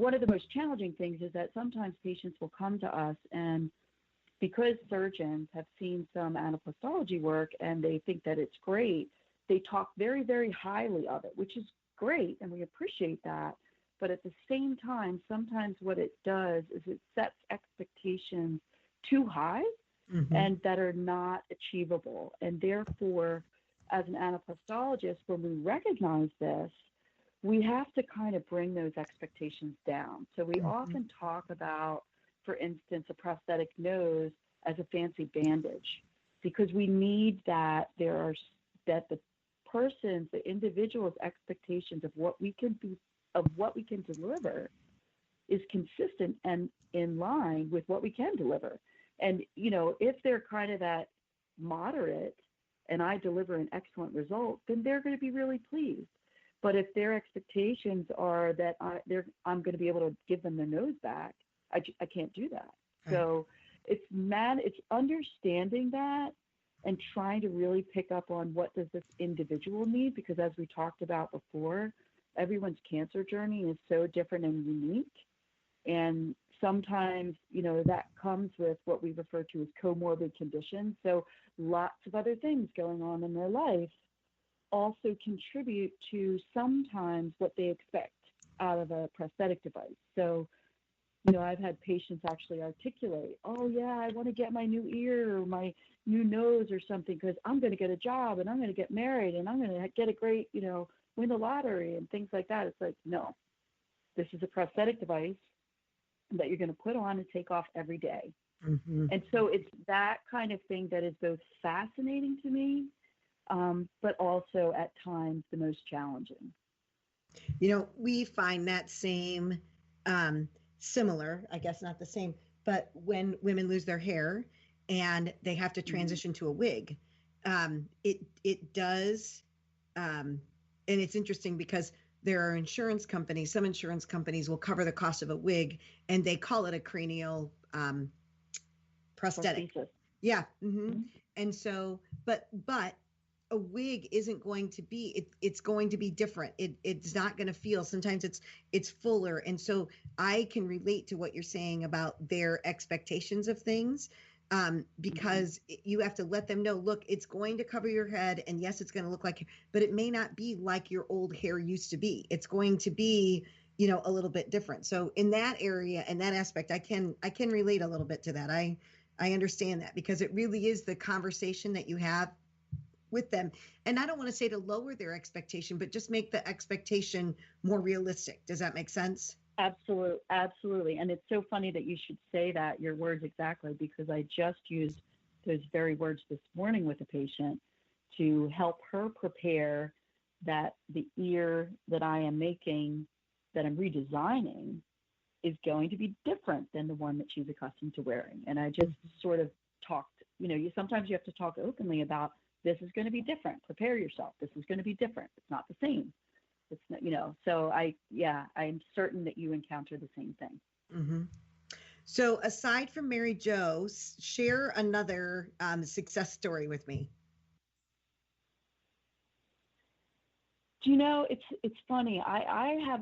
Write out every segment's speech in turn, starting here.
one of the most challenging things is that sometimes patients will come to us, and because surgeons have seen some anaplastology work and they think that it's great, they talk very, very highly of it, which is great, and we appreciate that. But at the same time, sometimes what it does is it sets expectations too high and that are not achievable. And therefore, as an anaplastologist, when we recognize this, we have to kind of bring those expectations down. So we often talk about, for instance, a prosthetic nose as a fancy bandage, because we need that that the individual's expectations of what we can deliver is consistent and in line with what we can deliver. And, if they're kind of at moderate and I deliver an excellent result, then they're going to be really pleased. But if their expectations are that I'm going to be able to give them their nose back, I can't do that. Right. So it's understanding that and trying to really pick up on what does this individual need, because as we talked about before, everyone's cancer journey is so different and unique. And sometimes, that comes with what we refer to as comorbid conditions. So lots of other things going on in their life also contribute to sometimes what they expect out of a prosthetic device. So, I've had patients actually articulate, oh yeah, I want to get my new ear or my new nose or something because I'm going to get a job and I'm going to get married and I'm going to get a great, win the lottery and things like that. It's like, no, this is a prosthetic device that you're going to put on and take off every day. And so it's that kind of thing that is both fascinating to me, but also at times the most challenging. We find that same, similar, I guess not the same, but when women lose their hair and they have to transition to a wig, it does, and it's interesting because there are some insurance companies will cover the cost of a wig and they call it a cranial prosthetic. Yeah. And so, but a wig isn't going to be, it's going to be different. It's not going to feel, sometimes it's fuller. And so I can relate to what you're saying about their expectations of things, because you have to let them know, look, it's going to cover your head. And yes, it's going to look like, but it may not be like your old hair used to be. It's going to be, a little bit different. So in that area and that aspect, I can relate a little bit to that. I understand that because it really is the conversation that you have with them. And I don't want to say to lower their expectation, but just make the expectation more realistic. Does that make sense? Absolutely. And it's so funny that you should say that, your words exactly, because I just used those very words this morning with a patient to help her prepare that the ear that I am making, that I'm redesigning, is going to be different than the one that she's accustomed to wearing. And I just sort of talked, sometimes you have to talk openly about, this is going to be different. Prepare yourself. This is going to be different. It's not the same. It's not, so I'm certain that you encounter the same thing. So aside from Mary Jo, share another success story with me. It's funny. I have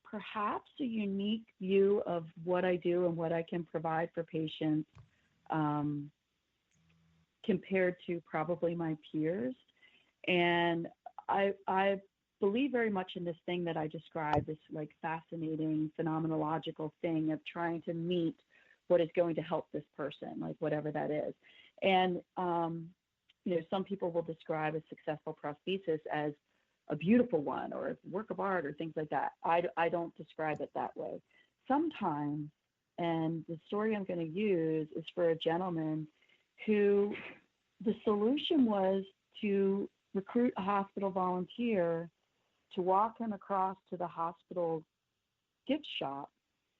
perhaps a unique view of what I do and what I can provide for patients, compared to probably my peers. And I believe very much in this thing that I described, this like fascinating phenomenological thing of trying to meet what is going to help this person, like whatever that is. And, some people will describe a successful prosthesis as a beautiful one or a work of art or things like that. I don't describe it that way. Sometimes, and the story I'm going to use is for a gentleman who the solution was to recruit a hospital volunteer to walk him across to the hospital gift shop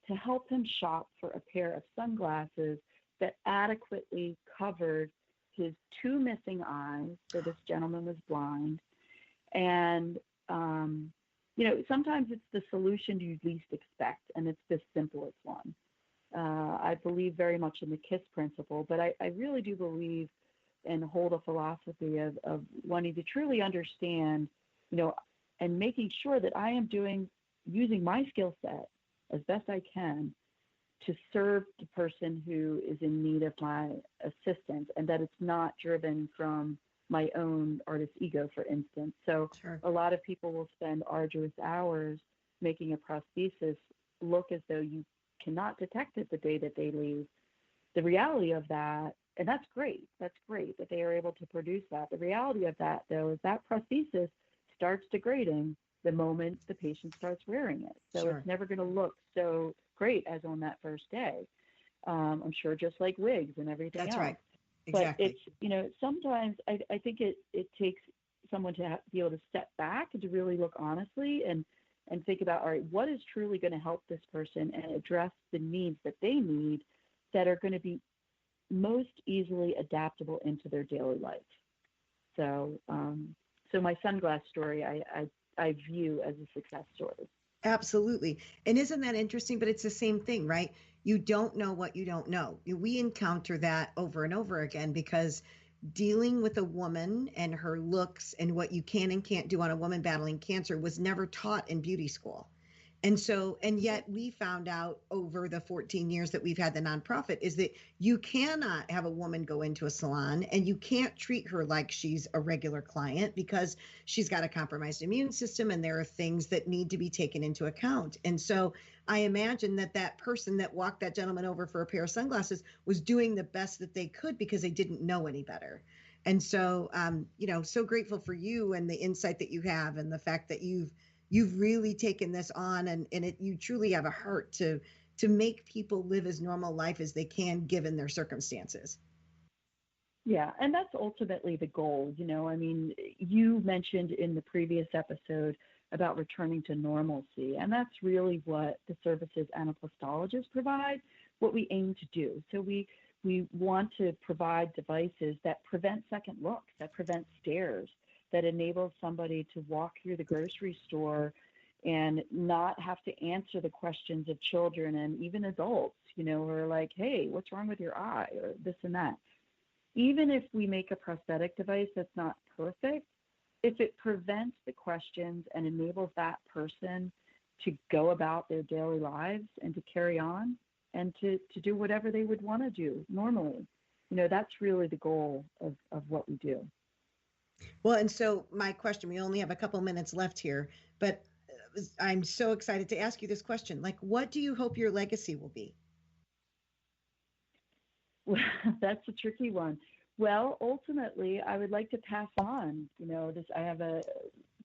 to help him shop for a pair of sunglasses that adequately covered his two missing eyes. So this gentleman was blind. And, sometimes it's the solution you least expect, and it's the simplest one. I believe very much in the KISS principle, but I really do believe and hold a philosophy of wanting to truly understand, and making sure that I am using my skill set as best I can to serve the person who is in need of my assistance, and that it's not driven from my own artist ego, for instance. So Sure. a lot of people will spend arduous hours making a prosthesis look as though you cannot detect it the day that they leave. The reality of that, and that's great. That's great that they are able to produce that. The reality of that, though, is that prosthesis starts degrading the moment the patient starts wearing it. So Sure. it's never going to look so great as on that first day. I'm sure just like wigs and everything That's else. right. But Exactly. it's, sometimes I think it takes someone to be able to step back and to really look honestly and think about, all right, what is truly going to help this person and address the needs that they need that are going to be most easily adaptable into their daily life. So, so my sunglass story, I view as a success story. Absolutely. And isn't that interesting? But it's the same thing, right? You don't know what you don't know. We encounter that over and over again because dealing with a woman and her looks and what you can and can't do on a woman battling cancer was never taught in beauty school. And so, and yet we found out over the 14 years that we've had the nonprofit is that you cannot have a woman go into a salon and you can't treat her like she's a regular client because she's got a compromised immune system and there are things that need to be taken into account. And so I imagine that that person that walked that gentleman over for a pair of sunglasses was doing the best that they could because they didn't know any better. And so, so grateful for you and the insight that you have and the fact that you've really taken this on and you truly have a heart to make people live as normal life as they can given their circumstances. Yeah, and that's ultimately the goal. I mean, you mentioned in the previous episode about returning to normalcy, and that's really what the services anaplastologists provide, what we aim to do. So we want to provide devices that prevent second looks, that prevent stares, that enables somebody to walk through the grocery store and not have to answer the questions of children and even adults, who are like, hey, what's wrong with your eye, or this and that. Even if we make a prosthetic device that's not perfect, if it prevents the questions and enables that person to go about their daily lives and to carry on and to do whatever they would want to do normally, that's really the goal of what we do. Well, and so my question, we only have a couple minutes left here, but I'm so excited to ask you this question. Like, what do you hope your legacy will be? Well, that's a tricky one. Well, ultimately, I would like to pass on, this. I have a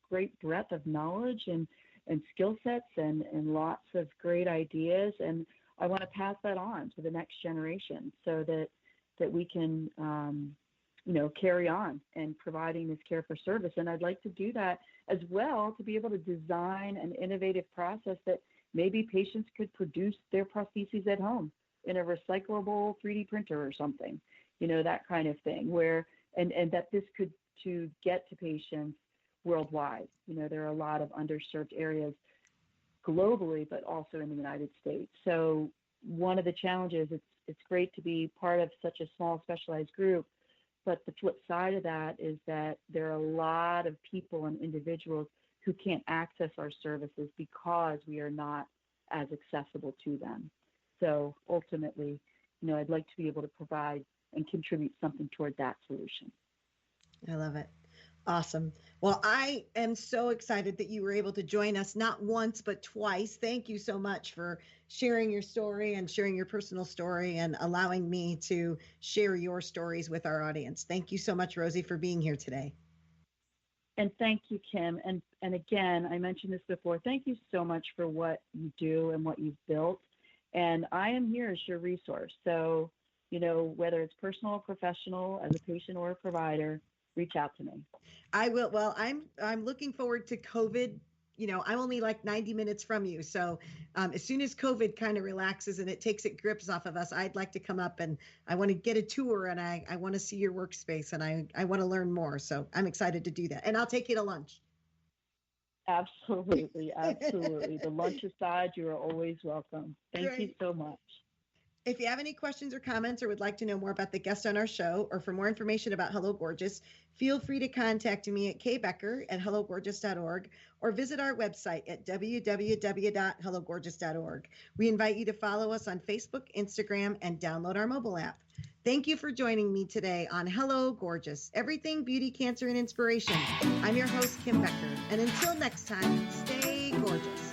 great breadth of knowledge and skill sets and lots of great ideas. And I want to pass that on to the next generation so that we can, carry on and providing this care for service. And I'd like to do that as well, to be able to design an innovative process that maybe patients could produce their prostheses at home in a recyclable 3D printer or something, that kind of thing, where, and that this could to get to patients worldwide. There are a lot of underserved areas globally, but also in the United States. So one of the challenges, it's great to be part of such a small specialized group, but the flip side of that is that there are a lot of people and individuals who can't access our services because we are not as accessible to them. So ultimately, I'd like to be able to provide and contribute something toward that solution. I love it. Awesome. Well, I am so excited that you were able to join us not once, but twice. Thank you so much for sharing your story and sharing your personal story and allowing me to share your stories with our audience. Thank you so much, Rosie, for being here today. And thank you, Kim. And again, I mentioned this before. Thank you so much for what you do and what you've built. And I am here as your resource. So, whether it's personal or professional, as a patient or a provider, reach out to me. I will. Well, I'm looking forward to COVID. I'm only like 90 minutes from you. So as soon as COVID kind of relaxes and it takes its grips off of us, I'd like to come up and I want to get a tour and I want to see your workspace and I want to learn more. So I'm excited to do that. And I'll take you to lunch. Absolutely. Absolutely. The lunch aside, you are always welcome. Thank you Great. so much. If you have any questions or comments or would like to know more about the guest on our show or for more information about Hello Gorgeous, feel free to contact me at kbecker@hellogorgeous.org or visit our website at www.hellogorgeous.org. We invite you to follow us on Facebook, Instagram, and download our mobile app. Thank you for joining me today on Hello Gorgeous, everything beauty, cancer, and inspiration. I'm your host, Kim Becker. And until next time, stay gorgeous.